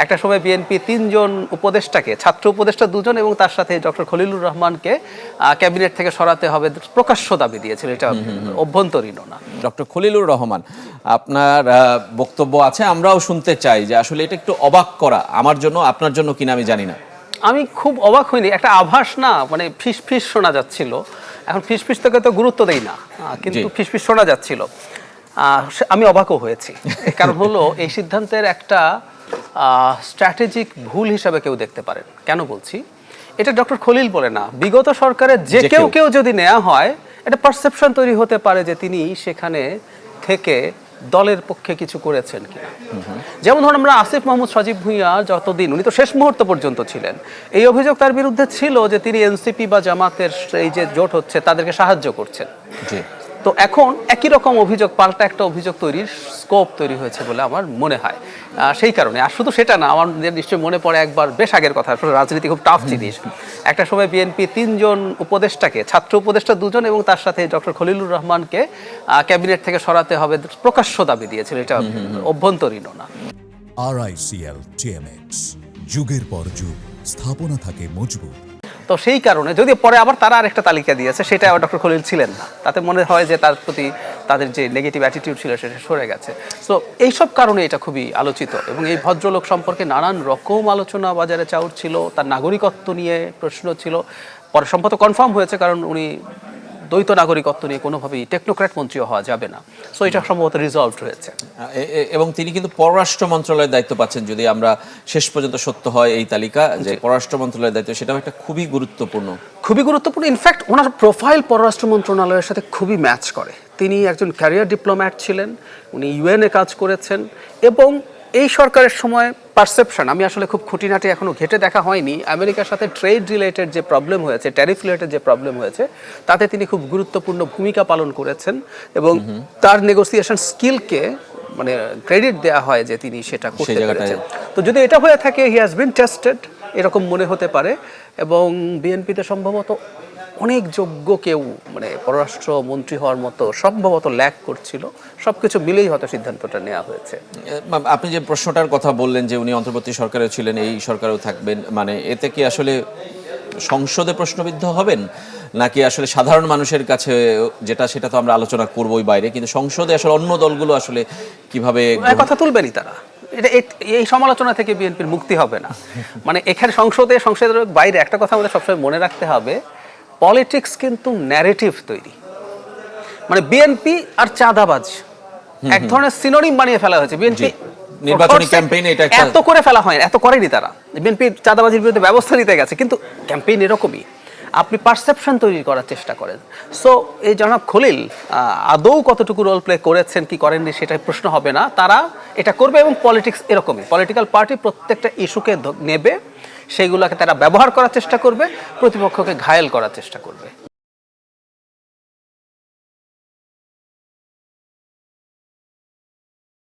একটা সময় বিএনপি ৩ জন উপদেষ্টাকে, ছাত্র উপদেষ্টা 2 জন এবং তার সাথে ডক্টর খলিলুর রহমানকে ক্যাবিনেট থেকে সরাতে হবে প্রকাশ্য দাবি দিয়েছিল, এটা অভ্যন্তরীণ না। ডক্টর খলিলুর রহমান, আপনার বক্তব্য আছে, আমরাও শুনতে চাই যে আসলে এটা একটু অবাক করা আমার জন্য, আপনার জন্য কিনা আমি জানি না। আমি খুব অবাক হইনি, একটা আভাস না, মানে ফিসফিস শোনা যাচ্ছিল। এখন ফিসফিস থেকে তো গুরুত্ব দেই না, কিন্তু ফিসফিস শোনা যাচ্ছিল। আমি অবাকও হয়েছি, কারণ হলো এই সিদ্ধান্তের একটা স্ট্র্যাটেজিক ভুল হিসাবে কেউ দেখতে পারেন। কেন বলছি? এটা ডক্টর খলিল বলে না, বিগত সরকারের যে কেউ যদি নেওয়া হয়, এটা পারসেপশন তৈরি হতে পারে যে তিনি সেখানে থেকে দলের পক্ষে কিছু করেছেন কিনা। যেমন ধরুন আমরা আসিফ মাহমুদ সজীব ভুঁইয়া, যতদিন উনি তো শেষ মুহূর্ত পর্যন্ত ছিলেন, এই অভিযোগ তার বিরুদ্ধে ছিল যে তিনি এনসিপি বা জামাতের এই যে জোট হচ্ছে তাদেরকে সাহায্য করছেন। তো এখন একই রকম অভিযোগ, পাল্টা একটা অভিযোগ তৈরির স্কোপ তৈরি হয়েছে বলে আমার মনে হয়। সেই কারণে, আর শুধু সেটা না, আমার নিশ্চয়ই মনে পড়ে একবার বেশ আগের কথা, রাজনীতি খুব টাফ জিনিস। একটা সময় বিএনপি 3 জন উপদেষ্টাকে, ছাত্র উপদেষ্টা 2 জন এবং তার সাথে ডক্টর খলিলুর রহমানকে ক্যাবিনেট থেকে সরাতে হবে প্রকাশ্য দাবি দিয়েছিল, এটা অভ্যন্তরীণ না। RICL TMX, যুগের পর যুগ স্থাপনা থাকে মজবুত। তো সেই কারণে, যদি পরে আবার তারা আরেকটা তালিকা দিয়েছে, সেটা আবার ডক্টর খলিল ছিলেন না, তাতে মনে হয় যে তার প্রতি তাদের যে নেগেটিভ অ্যাটিটিউড ছিল সেটা সরে গেছে। সো এইসব কারণে এটা খুবই আলোচিত, এবং এই ভদ্রলোক সম্পর্কে নানান রকম আলোচনা বাজারে চাউর ছিল, তার নাগরিকত্ব নিয়ে প্রশ্ন ছিল। পরে সম্ভবত কনফার্ম হয়েছে, কারণ উনি দ্বৈত নাগরিকত্ব নিয়ে কোনোভাবেই টেকনোক্র্যাট মন্ত্রীও হওয়া যাবে না। সো এটা সম্ভবত রিজলভড হয়েছে, এবং তিনি কিন্তু পররাষ্ট্র মন্ত্রণালয়ের দায়িত্ব পাচ্ছেন, যদি আমরা শেষ পর্যন্ত সত্য হয় এই তালিকা, যে পররাষ্ট্র মন্ত্রণালয়ের দায়িত্ব, সেটাও একটা খুবই গুরুত্বপূর্ণ। ইনফ্যাক্ট ওনার প্রোফাইল পররাষ্ট্র মন্ত্রণালয়ের সাথে খুবই ম্যাচ করে। তিনি একজন ক্যারিয়ার ডিপ্লোম্যাট ছিলেন, উনি ইউএনএ কাজ করেছেন, এবং এই সরকারের সময় পারসেপশন, আমি আসলে খুব খুঁটিনাটি এখনো ঘেটে দেখা হয়নি, আমেরিকার সাথে ট্রেড রিলেটেড যে প্রবলেম হয়েছে, ট্যারিফ রিলেটেড যে প্রবলেম হয়েছে, তাতে তিনি খুব গুরুত্বপূর্ণ ভূমিকা পালন করেছেন, এবং তার নেগোসিয়েশন স্কিলকে মানে ক্রেডিট দেওয়া হয় যে তিনি সেটা করতে পেরেছেন। তো যদি এটা হয়ে থাকে, হি হ্যাজ বিন টেস্টেড, এরকম মনে হতে পারে। এবং বিএনপিতে সম্ভবত অনেক যোগ্য কেউ, মানে পররাষ্ট্র মন্ত্রী হওয়ার মতো সম্ভবত ল্যাক করছিল, সবকিছু মিলেই হয়তো সিদ্ধান্তটা নেওয়া হয়েছে। আপনি যে প্রশ্নটার কথা বললেন যে উনি অন্তর্বর্তী সরকারেও ছিলেন, এই সরকারেও থাকবেন, মানে এতে কি আসলে সংসদে প্রশ্নবিদ্ধ হবেন, নাকি আসলে সাধারণ মানুষের কাছে যেটা, সেটা তো আমরা আলোচনা করবোই বাইরে, কিন্তু সংসদে আসলে অন্য দলগুলো আসলে কিভাবে কথা তুলবেনই তারা? এই সমালোচনা থেকে বিএনপির মুক্তি হবে না। মানে এখানে সংসদের বাইরে একটা কথা আমাদের সবসময় মনে রাখতে হবে, পলিটিক্স কিন্তু ন্যারেটিভ তৈরি। মানে বিএনপি আর চাঁদাবাজ এক ধরনের সিনোনিম বানিয়ে ফেলা হয়েছে। বিএনপি নির্বাচনী ক্যাম্পেইনে এটা এত করে ফেলা হয়, এত করেনি তারা। বিএনপি চাঁদাবাজির বিরুদ্ধে ব্যবস্থা নিতে গেছে, কিন্তু ক্যাম্পেইন এরকমই, আপনি পারসেপশন তৈরি করার চেষ্টা করেন। সো এই জনাব খলিল আদৌ কতটুকু রোল প্লে করেছেন কি করেননি সেটা প্রশ্ন হবে না, তারা এটা করবে। এবং পলিটিক্স এরকমই, পলিটিক্যাল পার্টি প্রত্যেকটা ইস্যুকে নেবে, সেইগুলোকে তারা ব্যবহার করার চেষ্টা করবে, প্রতিপক্ষকে ঘায়েল করার চেষ্টা করবে।